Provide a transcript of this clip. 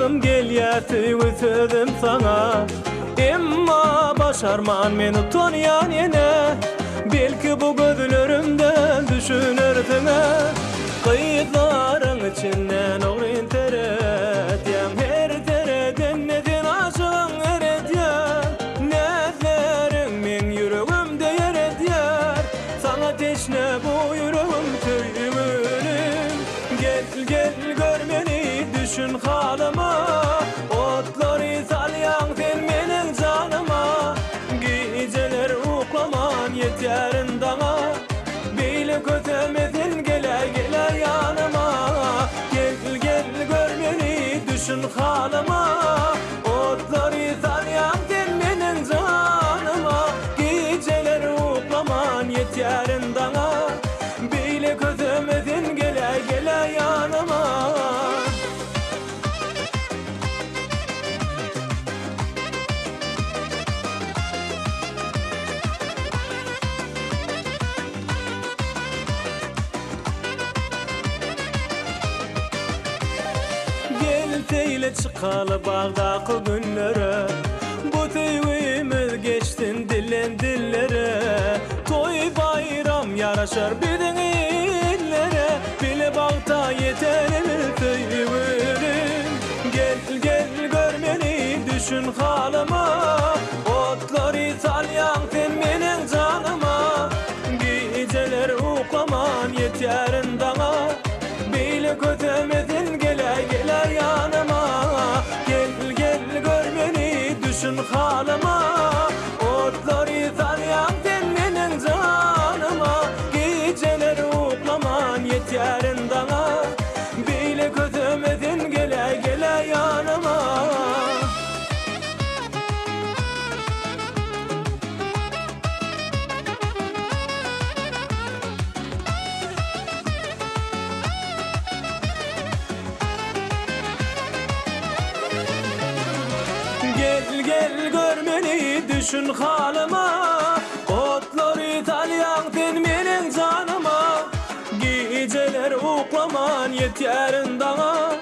kaldım gel yetip ötüdüm sana. Emma başarman meni tanıyan yine. Belki bu gözlerimden düşünürdüne. Kıyıtların içinden oğlun tereddem. Her tereden nedin aşığın eredyer. Nezlerin min yüreğimde yer edyer. Sana teşne bu yüreğim tüyümünüm. Gel gör beni düşün halıma. Otları salyan sen menin canıma. Geceler uklaman yeterin dana. Beyle kötemedin gele yanıma. Gel gör beni düşün halıma. Otları salyan sen menin canıma. Geceler uklaman yeterin dana. Beyle kötemedin gele yanıma. Teyle çıkalı bağdaki günlere. Bu teyvimiz geçtin dillen dillere. Toy bayram yaraşar bizim illere. Bile bağda yeterimiz teyvimiz. Gel gör beni düşün halıma. Otları salyan sen menin canıma. Geceler uklaman yeterin dana. Bile kötemedin gele yanıma. Gel gör beni düşün halıma. Otları salyan sen menin canıma. Geceler uklaman yeterin dana. Bile kötemedin gele yanıma. Gel gör beni düşün halıma. Otları salyan sen menin canıma. Geceler uklaman yeterin dana.